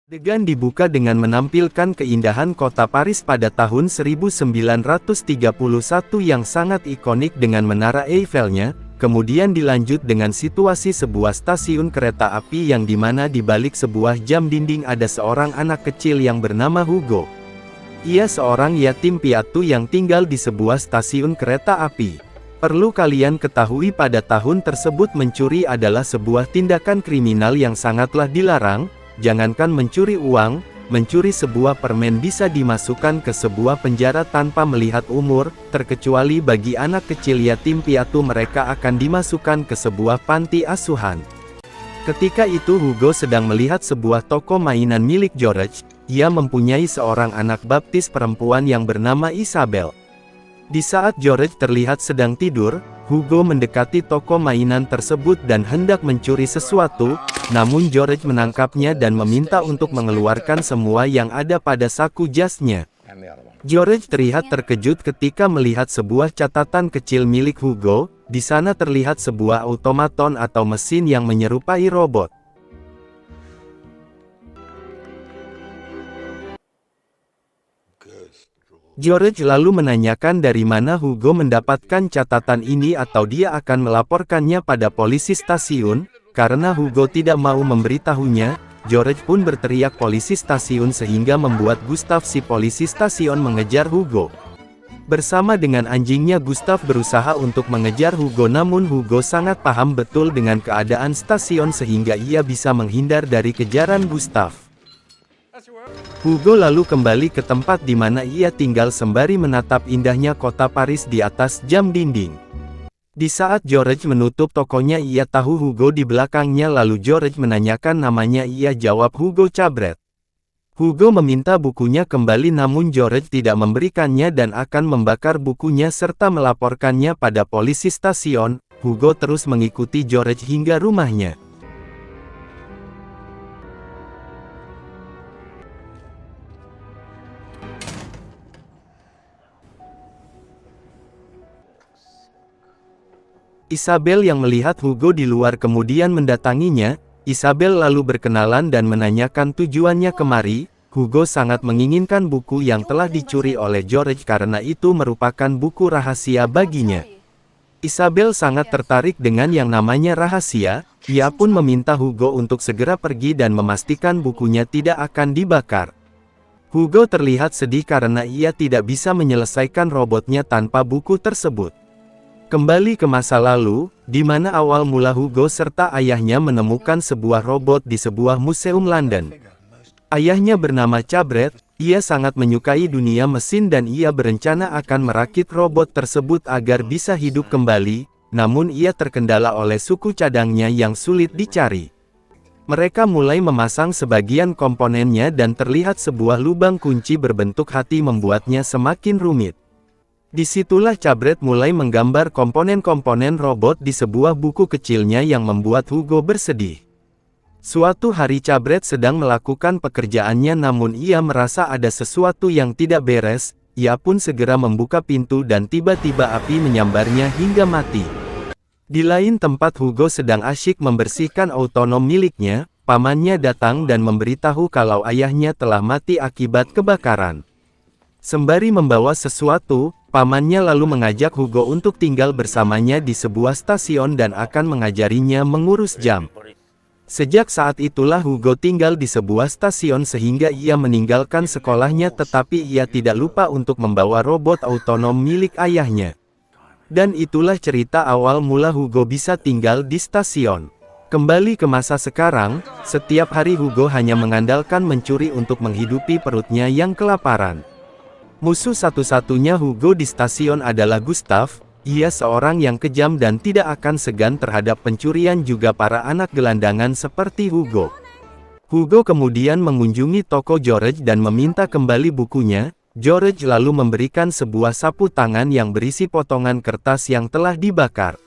Adegan dibuka dengan menampilkan keindahan kota Paris pada tahun 1931 yang sangat ikonik dengan Menara Eiffel-nya, kemudian dilanjut dengan situasi sebuah stasiun kereta api yang dimana di balik sebuah jam dinding ada seorang anak kecil yang bernama Hugo. Ia seorang yatim piatu yang tinggal di sebuah stasiun kereta api. Perlu kalian ketahui pada tahun tersebut mencuri adalah sebuah tindakan kriminal yang sangatlah dilarang. Jangankan mencuri uang, mencuri sebuah permen bisa dimasukkan ke sebuah penjara tanpa melihat umur, terkecuali bagi anak kecil yatim piatu mereka akan dimasukkan ke sebuah panti asuhan. Ketika itu Hugo sedang melihat sebuah toko mainan milik George, ia mempunyai seorang anak baptis perempuan yang bernama Isabel. Di saat George terlihat sedang tidur, Hugo mendekati toko mainan tersebut dan hendak mencuri sesuatu, namun George menangkapnya dan meminta untuk mengeluarkan semua yang ada pada saku jasnya. George terlihat terkejut ketika melihat sebuah catatan kecil milik Hugo. Di sana terlihat sebuah otomaton atau mesin yang menyerupai robot. George lalu menanyakan dari mana Hugo mendapatkan catatan ini atau dia akan melaporkannya pada polisi stasiun. Karena Hugo tidak mau memberitahunya, George pun berteriak polisi stasiun sehingga membuat Gustav si polisi stasiun mengejar Hugo. Bersama dengan anjingnya Gustav berusaha untuk mengejar Hugo, namun Hugo sangat paham betul dengan keadaan stasiun sehingga ia bisa menghindar dari kejaran Gustav. Hugo lalu kembali ke tempat di mana ia tinggal sembari menatap indahnya kota Paris di atas jam dinding. Di saat George menutup tokonya ia tahu Hugo di belakangnya, lalu George menanyakan namanya, ia jawab Hugo Cabret. Hugo meminta bukunya kembali namun George tidak memberikannya dan akan membakar bukunya serta melaporkannya pada polisi stasiun. Hugo terus mengikuti George hingga rumahnya. Isabel yang melihat Hugo di luar kemudian mendatanginya. Isabel lalu berkenalan dan menanyakan tujuannya kemari. Hugo sangat menginginkan buku yang telah dicuri oleh George karena itu merupakan buku rahasia baginya. Isabel sangat tertarik dengan yang namanya rahasia. Ia pun meminta Hugo untuk segera pergi dan memastikan bukunya tidak akan dibakar. Hugo terlihat sedih karena ia tidak bisa menyelesaikan robotnya tanpa buku tersebut. Kembali ke masa lalu, di mana awal mula Hugo serta ayahnya menemukan sebuah robot di sebuah museum London. Ayahnya bernama Cabret, ia sangat menyukai dunia mesin dan ia berencana akan merakit robot tersebut agar bisa hidup kembali, namun ia terkendala oleh suku cadangnya yang sulit dicari. Mereka mulai memasang sebagian komponennya dan terlihat sebuah lubang kunci berbentuk hati membuatnya semakin rumit. Disitulah Cabret mulai menggambar komponen-komponen robot di sebuah buku kecilnya yang membuat Hugo bersedih. Suatu hari Cabret sedang melakukan pekerjaannya namun ia merasa ada sesuatu yang tidak beres, ia pun segera membuka pintu dan tiba-tiba api menyambarnya hingga mati. Di lain tempat Hugo sedang asyik membersihkan otonom miliknya, pamannya datang dan memberitahu kalau ayahnya telah mati akibat kebakaran. Sembari membawa sesuatu, pamannya lalu mengajak Hugo untuk tinggal bersamanya di sebuah stasiun dan akan mengajarinya mengurus jam. Sejak saat itulah Hugo tinggal di sebuah stasiun sehingga ia meninggalkan sekolahnya, tetapi ia tidak lupa untuk membawa robot otonom milik ayahnya. Dan itulah cerita awal mula Hugo bisa tinggal di stasiun. Kembali ke masa sekarang, setiap hari Hugo hanya mengandalkan mencuri untuk menghidupi perutnya yang kelaparan. Musuh satu-satunya Hugo di stasiun adalah Gustav. Ia seorang yang kejam dan tidak akan segan terhadap pencurian juga para anak gelandangan seperti Hugo. Hugo kemudian mengunjungi toko George dan meminta kembali bukunya. George lalu memberikan sebuah sapu tangan yang berisi potongan kertas yang telah dibakar.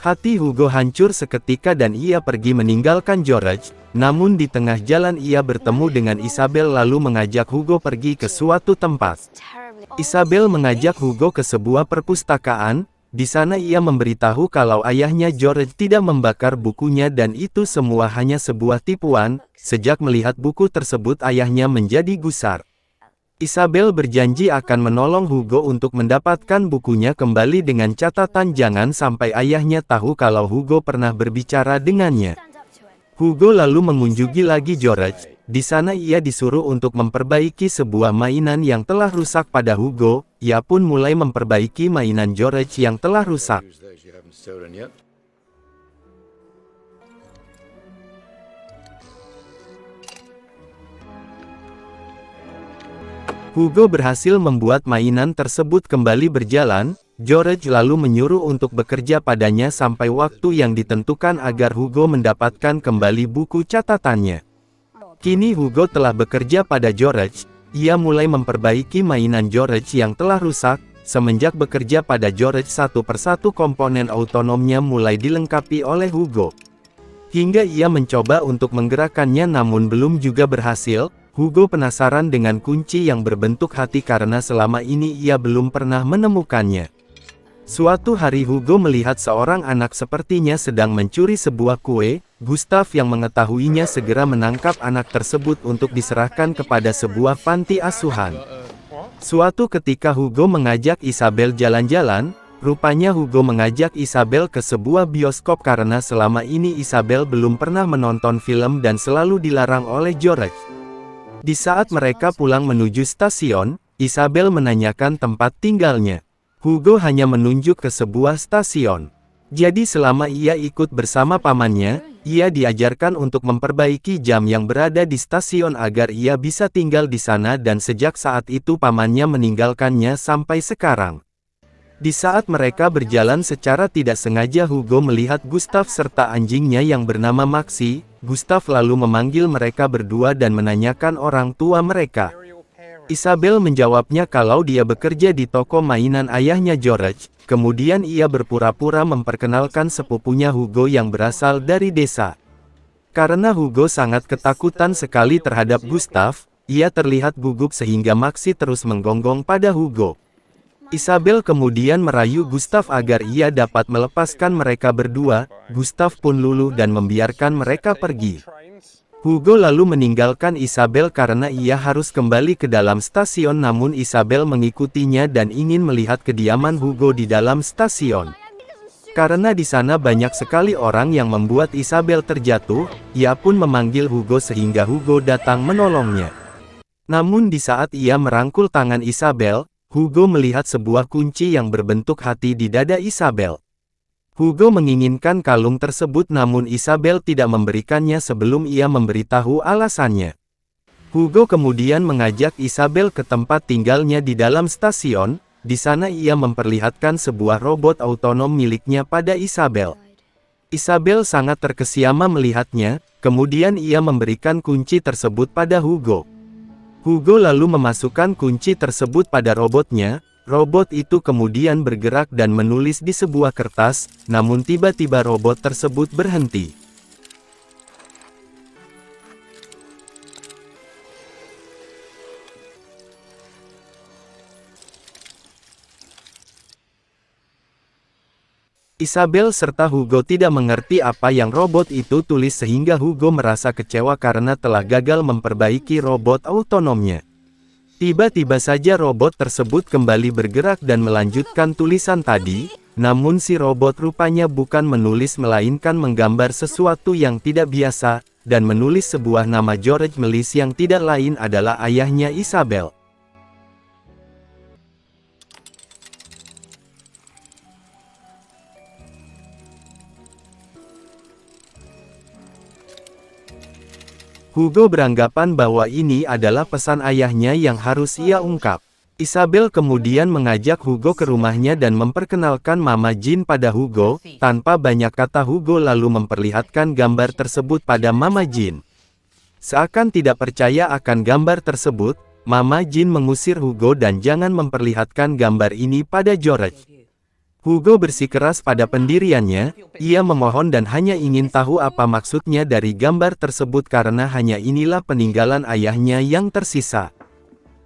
Hati Hugo hancur seketika dan ia pergi meninggalkan George. Namun di tengah jalan ia bertemu dengan Isabel lalu mengajak Hugo pergi ke suatu tempat. Isabel mengajak Hugo ke sebuah perpustakaan. Di sana ia memberitahu kalau ayahnya George tidak membakar bukunya dan itu semua hanya sebuah tipuan. Sejak melihat buku tersebut ayahnya menjadi gusar. Isabel berjanji akan menolong Hugo untuk mendapatkan bukunya kembali dengan catatan jangan sampai ayahnya tahu kalau Hugo pernah berbicara dengannya. Hugo lalu mengunjungi lagi George. Di sana ia disuruh untuk memperbaiki sebuah mainan yang telah rusak pada Hugo. Ia pun mulai memperbaiki mainan George yang telah rusak. Hugo berhasil membuat mainan tersebut kembali berjalan. George lalu menyuruh untuk bekerja padanya sampai waktu yang ditentukan agar Hugo mendapatkan kembali buku catatannya. Kini Hugo telah bekerja pada George. Ia mulai memperbaiki mainan George yang telah rusak. Semenjak bekerja pada George, satu persatu komponen autonomnya mulai dilengkapi oleh Hugo. Hingga ia mencoba untuk menggerakkannya namun belum juga berhasil. Hugo penasaran dengan kunci yang berbentuk hati karena selama ini ia belum pernah menemukannya. Suatu hari Hugo melihat seorang anak sepertinya sedang mencuri sebuah kue. Gustav yang mengetahuinya segera menangkap anak tersebut untuk diserahkan kepada sebuah panti asuhan. Suatu ketika Hugo mengajak Isabel jalan-jalan. Rupanya Hugo mengajak Isabel ke sebuah bioskop karena selama ini Isabel belum pernah menonton film dan selalu dilarang oleh George. Di saat mereka pulang menuju stasiun, Isabel menanyakan tempat tinggalnya. Hugo hanya menunjuk ke sebuah stasiun. Jadi selama ia ikut bersama pamannya, ia diajarkan untuk memperbaiki jam yang berada di stasiun agar ia bisa tinggal di sana dan sejak saat itu pamannya meninggalkannya sampai sekarang. Di saat mereka berjalan secara tidak sengaja Hugo melihat Gustav serta anjingnya yang bernama Maxi. Gustav lalu memanggil mereka berdua dan menanyakan orang tua mereka. Isabel menjawabnya kalau dia bekerja di toko mainan ayahnya George. Kemudian ia berpura-pura memperkenalkan sepupunya Hugo yang berasal dari desa. Karena Hugo sangat ketakutan sekali terhadap Gustav, ia terlihat gugup sehingga Maxi terus menggonggong pada Hugo. Isabel kemudian merayu Gustav agar ia dapat melepaskan mereka berdua. Gustav pun luluh dan membiarkan mereka pergi. Hugo lalu meninggalkan Isabel karena ia harus kembali ke dalam stasiun namun Isabel mengikutinya dan ingin melihat kediaman Hugo di dalam stasiun. Karena di sana banyak sekali orang yang membuat Isabel terjatuh, ia pun memanggil Hugo sehingga Hugo datang menolongnya. Namun di saat ia merangkul tangan Isabel, Hugo melihat sebuah kunci yang berbentuk hati di dada Isabel. Hugo menginginkan kalung tersebut namun Isabel tidak memberikannya sebelum ia memberitahu alasannya. Hugo kemudian mengajak Isabel ke tempat tinggalnya di dalam stasiun. Di sana ia memperlihatkan sebuah robot otonom miliknya pada Isabel. Isabel sangat terkesiama melihatnya, kemudian ia memberikan kunci tersebut pada Hugo. Hugo lalu memasukkan kunci tersebut pada robotnya. Robot itu kemudian bergerak dan menulis di sebuah kertas, namun tiba-tiba robot tersebut berhenti. Isabel serta Hugo tidak mengerti apa yang robot itu tulis sehingga Hugo merasa kecewa karena telah gagal memperbaiki robot otonomnya. Tiba-tiba saja robot tersebut kembali bergerak dan melanjutkan tulisan tadi, namun si robot rupanya bukan menulis melainkan menggambar sesuatu yang tidak biasa, dan menulis sebuah nama George Melis yang tidak lain adalah ayahnya Isabel. Hugo beranggapan bahwa ini adalah pesan ayahnya yang harus ia ungkap. Isabel kemudian mengajak Hugo ke rumahnya dan memperkenalkan Mama Jean pada Hugo. Tanpa banyak kata Hugo lalu memperlihatkan gambar tersebut pada Mama Jean. Seakan tidak percaya akan gambar tersebut, Mama Jean mengusir Hugo dan jangan memperlihatkan gambar ini pada George. Hugo bersikeras pada pendiriannya, ia memohon dan hanya ingin tahu apa maksudnya dari gambar tersebut karena hanya inilah peninggalan ayahnya yang tersisa.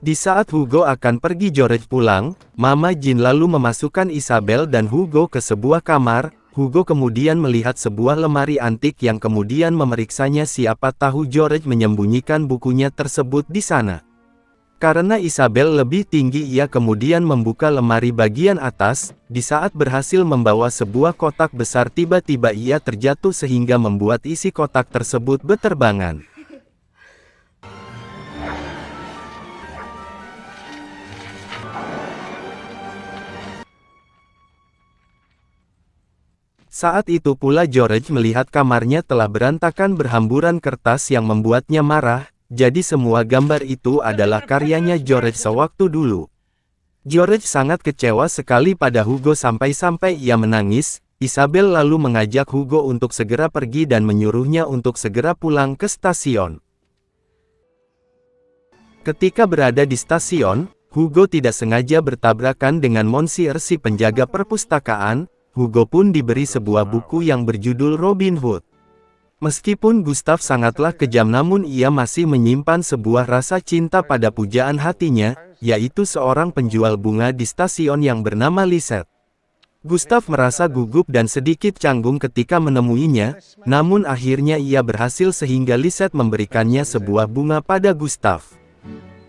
Di saat Hugo akan pergi, George pulang, Mama Jean lalu memasukkan Isabel dan Hugo ke sebuah kamar. Hugo kemudian melihat sebuah lemari antik yang kemudian memeriksanya. Siapa tahu George menyembunyikan bukunya tersebut di sana. Karena Isabel lebih tinggi, ia kemudian membuka lemari bagian atas. Di saat berhasil membawa sebuah kotak besar, tiba-tiba ia terjatuh sehingga membuat isi kotak tersebut berterbangan. Saat itu pula George melihat kamarnya telah berantakan, berhamburan kertas yang membuatnya marah. Jadi semua gambar itu adalah karyanya George sewaktu dulu. George sangat kecewa sekali pada Hugo sampai-sampai ia menangis. Isabel lalu mengajak Hugo untuk segera pergi dan menyuruhnya untuk segera pulang ke stasiun. Ketika berada di stasiun, Hugo tidak sengaja bertabrakan dengan Monsieur si penjaga perpustakaan. Hugo pun diberi sebuah buku yang berjudul Robin Hood. Meskipun Gustav sangatlah kejam, namun ia masih menyimpan sebuah rasa cinta pada pujaan hatinya, yaitu seorang penjual bunga di stasiun yang bernama Lisette. Gustav merasa gugup dan sedikit canggung ketika menemuinya, namun akhirnya ia berhasil sehingga Lisette memberikannya sebuah bunga pada Gustav.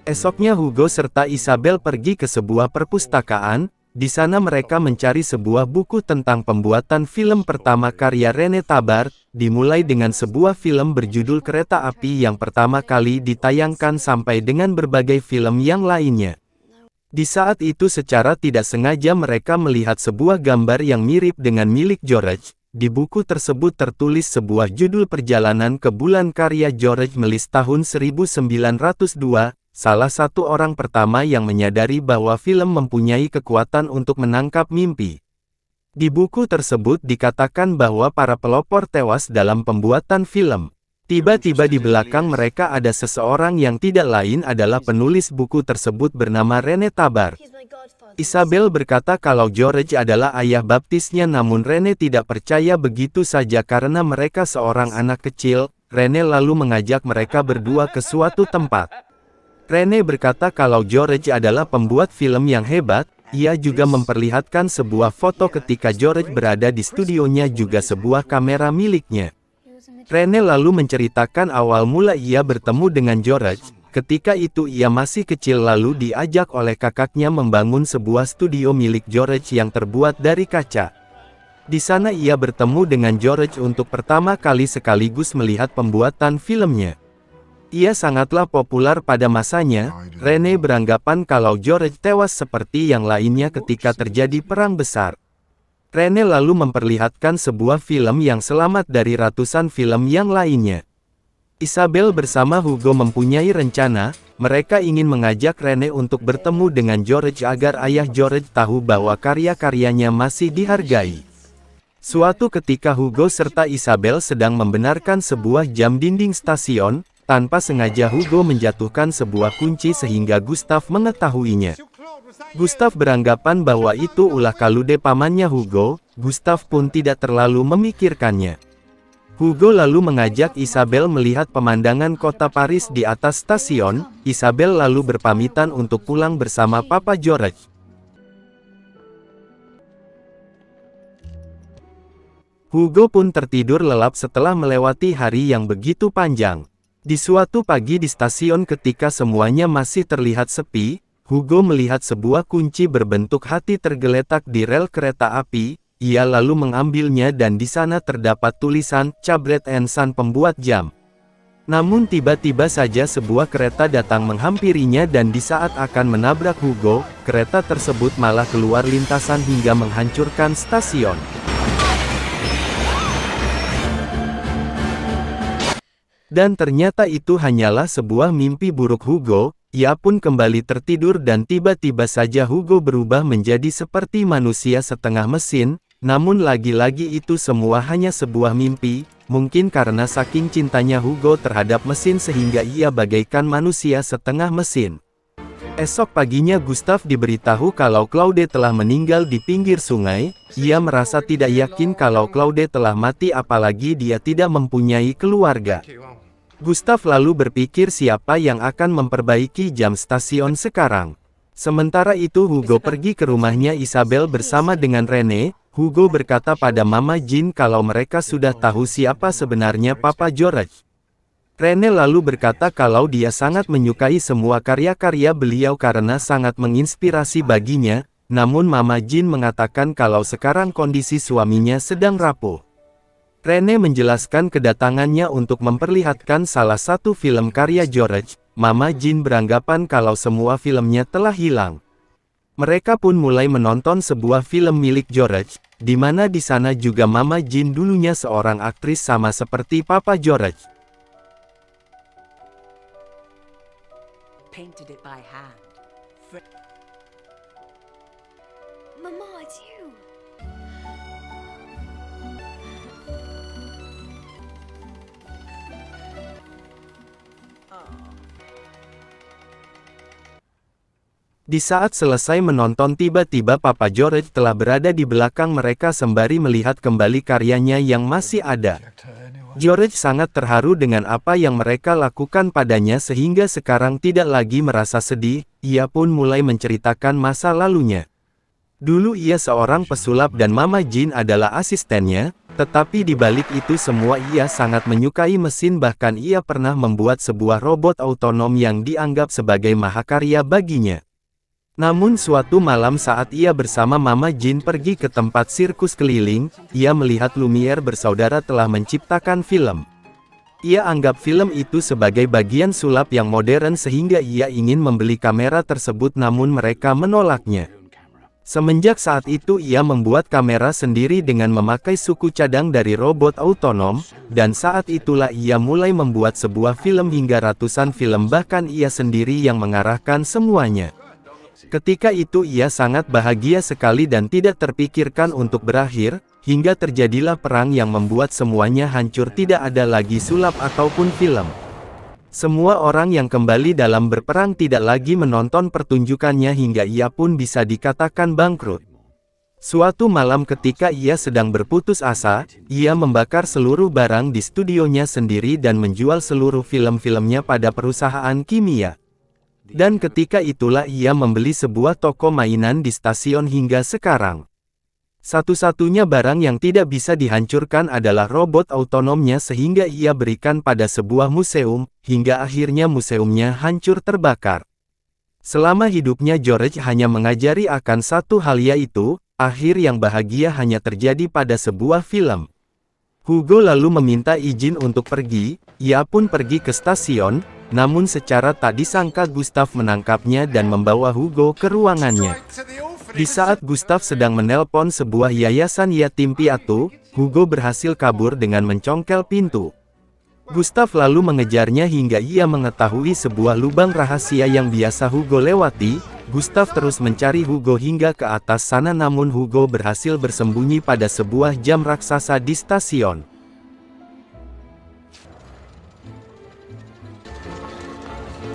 Esoknya Hugo serta Isabel pergi ke sebuah perpustakaan. Di sana mereka mencari sebuah buku tentang pembuatan film pertama karya Rene Tabar, dimulai dengan sebuah film berjudul Kereta Api yang pertama kali ditayangkan sampai dengan berbagai film yang lainnya. Di saat itu secara tidak sengaja mereka melihat sebuah gambar yang mirip dengan milik George. Di buku tersebut tertulis sebuah judul Perjalanan ke Bulan karya George Méliès tahun 1902. Salah satu orang pertama yang menyadari bahwa film mempunyai kekuatan untuk menangkap mimpi. Di buku tersebut dikatakan bahwa para pelopor tewas dalam pembuatan film. Tiba-tiba di belakang mereka ada seseorang yang tidak lain adalah penulis buku tersebut bernama Rene Tabar. Isabel berkata kalau George adalah ayah baptisnya, namun Rene tidak percaya begitu saja karena mereka seorang anak kecil. Rene lalu mengajak mereka berdua ke suatu tempat. Rene berkata kalau George adalah pembuat film yang hebat. Ia juga memperlihatkan sebuah foto ketika George berada di studionya, juga sebuah kamera miliknya. Rene lalu menceritakan awal mula ia bertemu dengan George. Ketika itu ia masih kecil lalu diajak oleh kakaknya membangun sebuah studio milik George yang terbuat dari kaca. Di sana ia bertemu dengan George untuk pertama kali sekaligus melihat pembuatan filmnya. Ia sangatlah populer pada masanya. Rene beranggapan kalau George tewas seperti yang lainnya ketika terjadi perang besar. Rene lalu memperlihatkan sebuah film yang selamat dari ratusan film yang lainnya. Isabel bersama Hugo mempunyai rencana. Mereka ingin mengajak Rene untuk bertemu dengan George agar ayah George tahu bahwa karya-karyanya masih dihargai. Suatu ketika Hugo serta Isabel sedang membenarkan sebuah jam dinding stasiun. Tanpa sengaja Hugo menjatuhkan sebuah kunci sehingga Gustav mengetahuinya. Gustav beranggapan bahwa itu ulah Claude pamannya Hugo. Gustav pun tidak terlalu memikirkannya. Hugo lalu mengajak Isabel melihat pemandangan kota Paris di atas stasiun. Isabel lalu berpamitan untuk pulang bersama Papa George. Hugo pun tertidur lelap setelah melewati hari yang begitu panjang. Di suatu pagi di stasiun ketika semuanya masih terlihat sepi, Hugo melihat sebuah kunci berbentuk hati tergeletak di rel kereta api. Ia lalu mengambilnya dan di sana terdapat tulisan Cabret & Son pembuat jam. Namun tiba-tiba saja sebuah kereta datang menghampirinya dan di saat akan menabrak Hugo, kereta tersebut malah keluar lintasan hingga menghancurkan stasiun. Dan ternyata itu hanyalah sebuah mimpi buruk Hugo. Ia pun kembali tertidur dan tiba-tiba saja Hugo berubah menjadi seperti manusia setengah mesin. Namun lagi-lagi itu semua hanya sebuah mimpi. Mungkin karena saking cintanya Hugo terhadap mesin sehingga ia bagaikan manusia setengah mesin. Esok paginya Gustav diberitahu kalau Claude telah meninggal di pinggir sungai. Ia merasa tidak yakin kalau Claude telah mati, apalagi dia tidak mempunyai keluarga. Gustav lalu berpikir siapa yang akan memperbaiki jam stasiun sekarang. Sementara itu Hugo pergi ke rumahnya Isabel bersama dengan Rene. Hugo berkata pada Mama Jean kalau mereka sudah tahu siapa sebenarnya Papa George. Rene lalu berkata kalau dia sangat menyukai semua karya-karya beliau karena sangat menginspirasi baginya. Namun Mama Jean mengatakan kalau sekarang kondisi suaminya sedang rapuh. Rene menjelaskan kedatangannya untuk memperlihatkan salah satu film karya George. Mama Jean beranggapan kalau semua filmnya telah hilang. Mereka pun mulai menonton sebuah film milik George, di mana di sana juga Mama Jean dulunya seorang aktris sama seperti Papa George. Painted it by hand. Mama, it's you. Di saat selesai menonton tiba-tiba Papa George telah berada di belakang mereka sembari melihat kembali karyanya yang masih ada. George sangat terharu dengan apa yang mereka lakukan padanya sehingga sekarang tidak lagi merasa sedih, ia pun mulai menceritakan masa lalunya. Dulu ia seorang pesulap dan Mama Jean adalah asistennya, tetapi di balik itu semua ia sangat menyukai mesin bahkan ia pernah membuat sebuah robot otonom yang dianggap sebagai mahakarya baginya. Namun suatu malam saat ia bersama Mama Jean pergi ke tempat sirkus keliling, ia melihat Lumiere bersaudara telah menciptakan film. Ia anggap film itu sebagai bagian sulap yang modern sehingga ia ingin membeli kamera tersebut namun mereka menolaknya. Semenjak saat itu ia membuat kamera sendiri dengan memakai suku cadang dari robot otonom, dan saat itulah ia mulai membuat sebuah film hingga ratusan film bahkan ia sendiri yang mengarahkan semuanya. Ketika itu ia sangat bahagia sekali dan tidak terpikirkan untuk berakhir, hingga terjadilah perang yang membuat semuanya hancur tidak ada lagi sulap ataupun film. Semua orang yang kembali dalam berperang tidak lagi menonton pertunjukannya hingga ia pun bisa dikatakan bangkrut. Suatu malam ketika ia sedang berputus asa, ia membakar seluruh barang di studionya sendiri dan menjual seluruh film-filmnya pada perusahaan kimia. Dan ketika itulah ia membeli sebuah toko mainan di stasiun hingga sekarang. Satu-satunya barang yang tidak bisa dihancurkan adalah robot otonomnya sehingga ia berikan pada sebuah museum, hingga akhirnya museumnya hancur terbakar. Selama hidupnya George hanya mengajari akan satu hal yaitu, akhir yang bahagia hanya terjadi pada sebuah film. Hugo lalu meminta izin untuk pergi, ia pun pergi ke stasiun, namun secara tak disangka Gustav menangkapnya dan membawa Hugo ke ruangannya. Di saat Gustav sedang menelpon sebuah yayasan yatim piatu, Hugo berhasil kabur dengan mencongkel pintu. Gustav lalu mengejarnya hingga ia mengetahui sebuah lubang rahasia yang biasa Hugo lewati. Gustav terus mencari Hugo hingga ke atas sana namun Hugo berhasil bersembunyi pada sebuah jam raksasa di stasiun.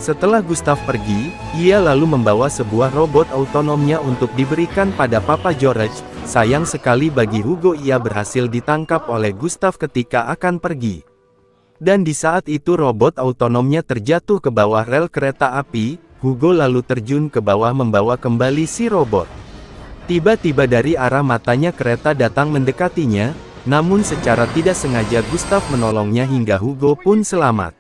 Setelah Gustav pergi, ia lalu membawa sebuah robot otonomnya untuk diberikan pada Papa George. Sayang sekali bagi Hugo ia berhasil ditangkap oleh Gustav ketika akan pergi. Dan di saat itu robot otonomnya terjatuh ke bawah rel kereta api, Hugo lalu terjun ke bawah membawa kembali si robot. Tiba-tiba dari arah matanya kereta datang mendekatinya, namun secara tidak sengaja Gustav menolongnya hingga Hugo pun selamat.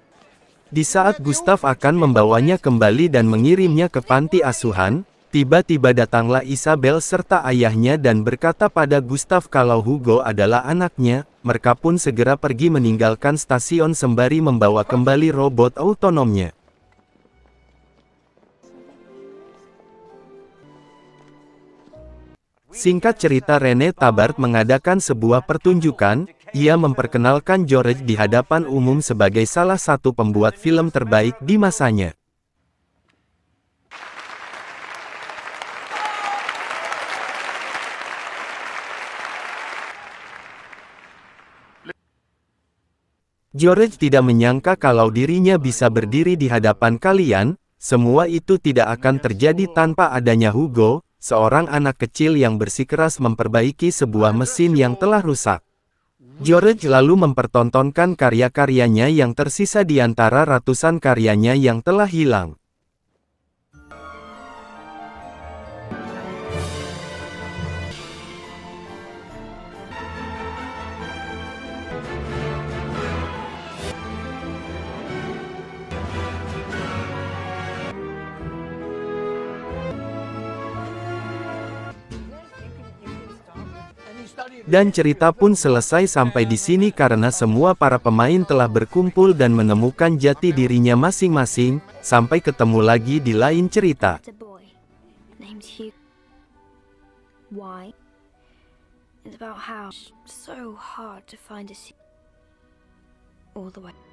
Di saat Gustav akan membawanya kembali dan mengirimnya ke panti asuhan, tiba-tiba datanglah Isabel serta ayahnya dan berkata pada Gustav kalau Hugo adalah anaknya. Mereka pun segera pergi meninggalkan stasiun sembari membawa kembali robot otonomnya. Singkat cerita Rene Tabart mengadakan sebuah pertunjukan. Ia memperkenalkan George di hadapan umum sebagai salah satu pembuat film terbaik di masanya. George tidak menyangka kalau dirinya bisa berdiri di hadapan kalian. Semua itu tidak akan terjadi tanpa adanya Hugo, seorang anak kecil yang bersikeras memperbaiki sebuah mesin yang telah rusak. George lalu mempertontonkan karya-karyanya yang tersisa di antara ratusan karyanya yang telah hilang. Dan cerita pun selesai sampai di sini karena semua para pemain telah berkumpul dan menemukan jati dirinya masing-masing. Sampai ketemu lagi di lain cerita. It's a boy named Hugh. Why? It's about how it's so hard to find a all the way.